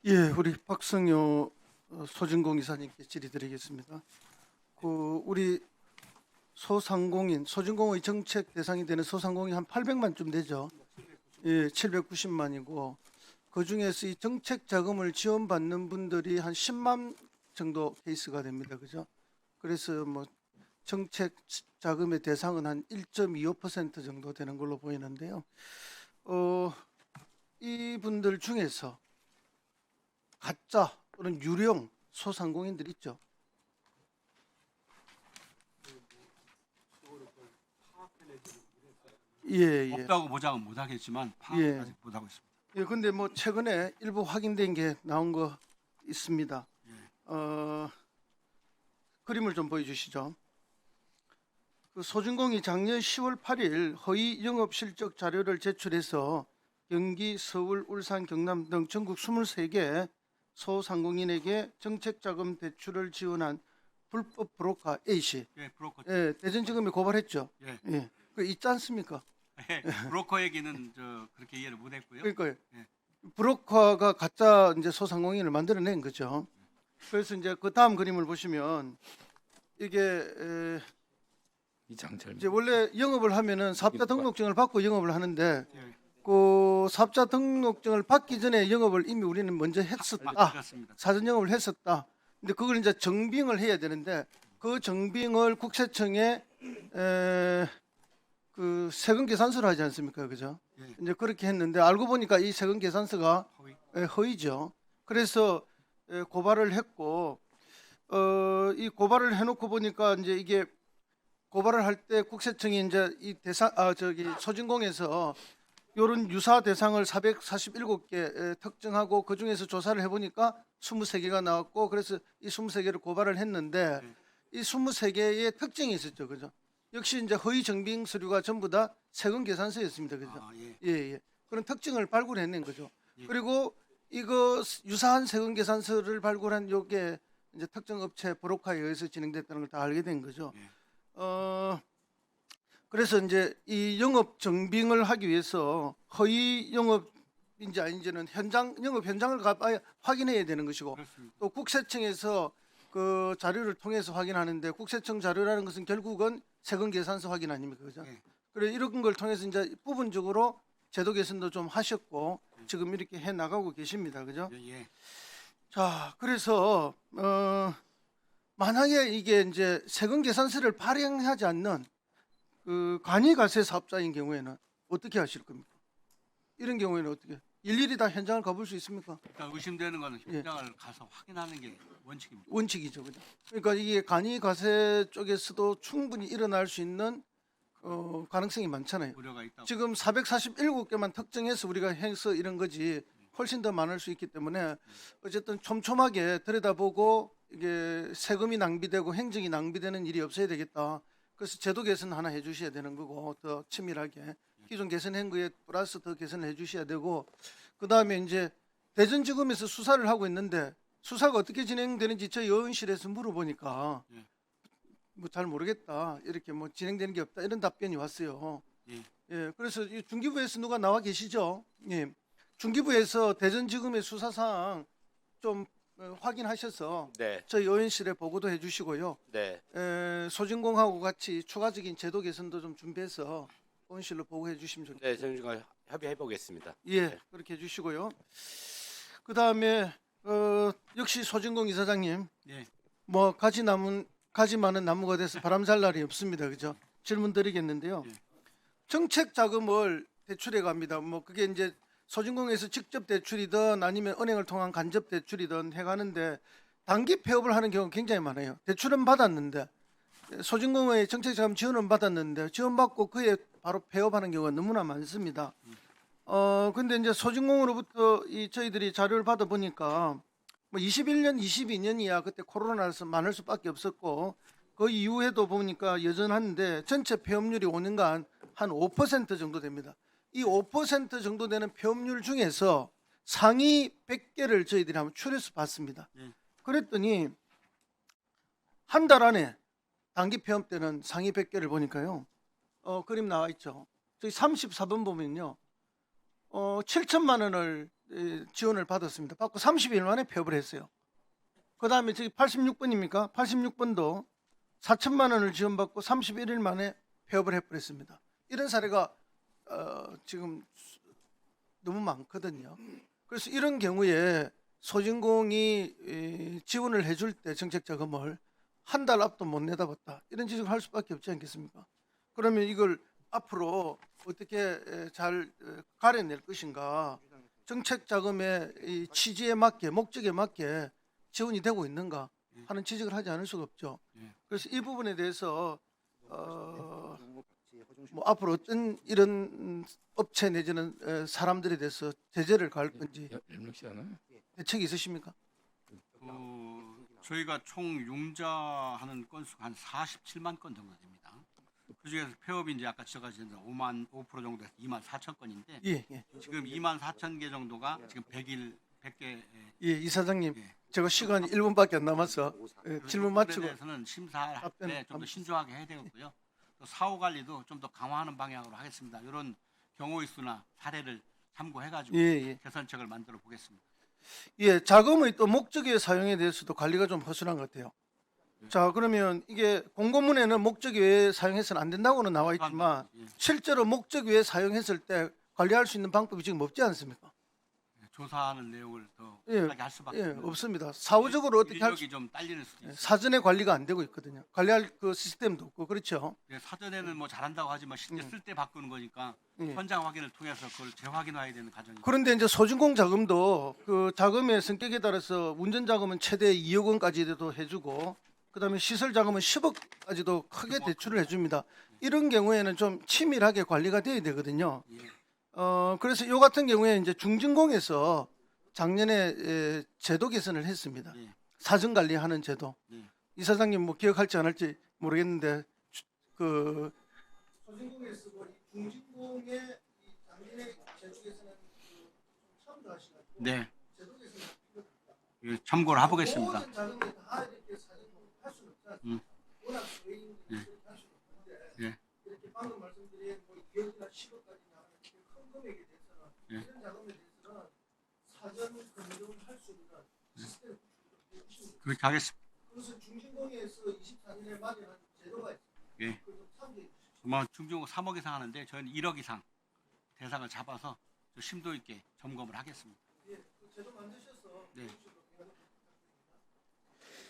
예, 우리 박성효 소진공 이사님께 질의드리겠습니다. 우리 소상공인, 소진공의 정책 대상이 되는 소상공인 한 800만쯤 되죠. 예, 790만이고 그 중에서 이 정책 자금을 지원받는 분들이 한 10만 정도 케이스가 됩니다. 그죠? 그래서 뭐 정책 자금의 대상은 한 1.25% 정도 되는 걸로 보이는데요. 이분들 중에서 가짜 또는 유령 소상공인들 있죠. 예, 예. 없다고 보장은 못하겠지만 파악은 예. 아직 못하고 있습니다. 예, 근데 뭐 최근에 일부 확인된 게 나온 거 있습니다. 그림을 좀 보여주시죠. 그 소진공이 작년 10월 8일 허위 영업 실적 자료를 제출해서 경기, 서울, 울산, 경남 등 전국 23개 소상공인에게 정책자금 대출을 지원한 불법 브로커 A씨, 예, 브로커. 예, 대전지검에 고발했죠. 예, 예, 그 있지 않습니까? 예, 브로커 얘기는 그렇게 이해를 못했고요. 그러니까 예. 브로커가 가짜 이제 소상공인을 만들어낸 거죠. 그래서 이제 그 다음 그림을 보시면 이게 이장철 이제 원래 영업을 하면은 사업자 등록증을 받고 영업을 하는데 예. 그 사업자 등록증을 받기 전에 영업을 이미 우리는 먼저 했었다. 그렇습니다. 사전 영업을 했었다. 근데 그걸 이제 정빙을 해야 되는데 그 정빙을 국세청에 그 세금 계산서를 하지 않습니까, 그죠? 예. 이제 그렇게 했는데 알고 보니까 이 세금 계산서가 허위. 허위죠. 그래서 고발을 했고 이 고발을 해놓고 보니까 이제 이게 고발을 할 때 국세청이 이제 이 대상 소진공에서 요런 유사 대상을 447개 특정하고 그 중에서 조사를 해보니까 23개가 나왔고 그래서 이 23개를 고발을 했는데 이 23개의 특징이 있었죠, 그죠? 역시 이제 허위 정빙 서류가 전부 다 세금 계산서였습니다, 그죠? 아, 예. 예, 예. 그런 특징을 발굴해낸 거죠. 예. 그리고 이거 유사한 세금 계산서를 발굴한 요게 이제 특정 업체 브로커에 의해서 진행됐다는 걸 다 알게 된 거죠. 예. 그래서 이제 이 영업 정빙을 하기 위해서 허위 영업인지 아닌지는 영업 현장을 가봐야 확인해야 되는 것이고 그렇습니다. 또 국세청에서 그 자료를 통해서 확인하는데 국세청 자료라는 것은 결국은 세금 계산서 확인 아닙니까, 그죠? 예. 그래 이런 걸 통해서 이제 부분적으로 제도 개선도 좀 하셨고 지금 이렇게 해 나가고 계십니다, 그죠? 예, 예. 자, 그래서 만약에 이게 이제 세금 계산서를 발행하지 않는 그 간이가세 사업자인 경우에는 어떻게 하실 겁니까? 이런 경우에는 어떻게? 일일이 다 현장을 가볼 수 있습니까? 일단 의심되는 거는 예. 현장을 가서 확인하는 게 원칙입니다. 원칙이죠, 그죠? 그러니까 이게 간이가세 쪽에서도 충분히 일어날 수 있는 가능성이 많잖아요. 우려가 있다고. 지금 447개만 특정해서 우리가 해서 이런 거지 훨씬 더 많을 수 있기 때문에 어쨌든 촘촘하게 들여다보고 이게 세금이 낭비되고 행정이 낭비되는 일이 없어야 되겠다. 그래서 제도 개선 하나 해주셔야 되는 거고 더 치밀하게 기존 개선한 거에 플러스 더 개선을 해주셔야 되고 그 다음에 이제 대전지검에서 수사를 하고 있는데 수사가 어떻게 진행되는지 저희 의원실에서 물어보니까 예. 뭐 잘 모르겠다 이렇게 뭐 진행되는 게 없다 이런 답변이 왔어요. 예. 예, 그래서 이 중기부에서 누가 나와 계시죠? 예, 중기부에서 대전지검의 수사 사항 좀 확인하셔서 네, 저희 의원실에 보고도 해주시고요. 네, 소진공하고 같이 추가적인 제도 개선도 좀 준비해서 의원실로 보고해 주시면 좋겠습니다. 네, 정중간 협의해 보겠습니다. 예, 네. 그렇게 해주시고요. 그 다음에 역시 소진공 이사장님, 예. 뭐 가지 많은 나무가 돼서 바람 잘 날이 없습니다, 그죠? 질문 드리겠는데요. 예. 정책 자금을 대출해 갑니다. 뭐 그게 이제 소진공에서 직접 대출이든 아니면 은행을 통한 간접 대출이든 해가는데 단기 폐업을 하는 경우가 굉장히 많아요. 대출은 받았는데 소진공의 정책 자금 지원은 받았는데 지원받고 그에 바로 폐업하는 경우가 너무나 많습니다. 근데 이제 소진공으로부터 이 저희들이 자료를 받아 보니까 뭐 21년, 22년이야 그때 코로나라서 많을 수밖에 없었고 그 이후에도 보니까 여전한데 전체 폐업률이 5년간 한 5% 정도 됩니다. 이 5% 정도 되는 폐업률 중에서 상위 100개를 저희들이 한번 추려서 봤습니다. 예. 그랬더니 한 달 안에 단기 폐업 때는 상위 100개를 보니까요. 그림 나와 있죠. 저희 34번 보면요. 7천만 원을 지원을 받았습니다. 받고 30일 만에 폐업을 했어요. 그 다음에 저기 86번입니까? 86번도 4천만 원을 지원받고 31일 만에 폐업을 해버렸습니다. 이런 사례가 지금 너무 많거든요. 그래서 이런 경우에 소진공이 지원을 해줄 때 정책 자금을 한 달 앞도 못 내다봤다. 이런 지적을 할 수밖에 없지 않겠습니까? 그러면 이걸 앞으로 어떻게 잘 가려낼 것인가? 정책 자금의 이 취지에 맞게 목적에 맞게 지원이 되고 있는가 하는 지적을 하지 않을 수가 없죠. 예. 그래서 이 부분에 대해서 뭐 앞으로 어떤 이런 업체 내지는 사람들에 대해서 제재를 가할 건지 열명씩 하나? 대책이 있으십니까? 저희가 총 융자하는 건수가 한 47만 건 정도 됩니다. 그중에서 폐업이 이제 아까 지적하신 5% 정도에서 2만 4천 건인데 예, 예, 지금 2만 4천 개 정도가 지금 100개 예, 이사장님, 예. 제가 시간이 1분밖에 안 남아서 질문 마치고 대해서는 심사할 답변 때 좀 더 신중하게 해야 되겠고요. 또 사후 관리도 좀 더 강화하는 방향으로 하겠습니다. 이런 경우의 수나 사례를 참고해가지고 예, 예. 개선책을 만들어 보겠습니다. 예, 자금의 또 목적의 사용에 대해서도 관리가 좀 허술한 것 같아요. 자, 그러면 이게 공고문에는 목적 외에 사용해서는 안 된다고는 나와 있지만 예. 실제로 목적 외에 사용했을 때 관리할 수 있는 방법이 지금 없지 않습니까? 조사하는 내용을 더 예, 하게 할 수밖에 예, 없는 없습니다. 사후적으로 어떻게 할 수, 인력이 좀 딸리는 수도 있어요. 사전에 관리가 안 되고 있거든요. 관리할 그 시스템도 없고 그렇죠. 예, 사전에는 뭐 잘한다고 하지만 실제 쓸 때 바꾸는 거니까 예. 현장 확인을 통해서 그걸 재확인해야 되는 과정이. 그런데 이제 소진공 자금도 그 자금의 성격에 따라서 운전 자금은 최대 2억 원까지도 해주고 그다음에 시설 자금은 10억까지도 크게 대출을 해줍니다. 이런 경우에는 좀 치밀하게 관리가 돼야 되거든요. 예. 그래서 요 같은 경우에 이제 중진공에서 작년에 제도 개선을 했습니다. 예. 사전 관리하는 제도. 예. 이사장님 뭐 기억할지 안 할지 모르겠는데 그 소진공에서 중진공의 작년에 제도 개선은 참조하시나요? 네. 예, 참고를 해보겠습니다. 모든 자금이 다 이렇게 사진할 수는 없지 않습니까? 워낙 저희들이 할 수는 없는데 예. 이렇게 방금 말씀드린 뭐 2억이나 10억까지 나가는 큰 금액에 대해서는 예. 이런 자금에 대해서는 사전 검증을 할 수 있는 시스템을 구축해주십니다. 그렇게 하겠습니다. 그것은 중진공에서 24년에 마련한 제도가 있습니다. 예. 그걸 좀 참조해 주십시오. 아마 중중국 3억 이상 하는데 저희는 1억 이상 대상을 잡아서 좀 심도 있게 점검을 하겠습니다. 예, 그 제도 만드셔서 네.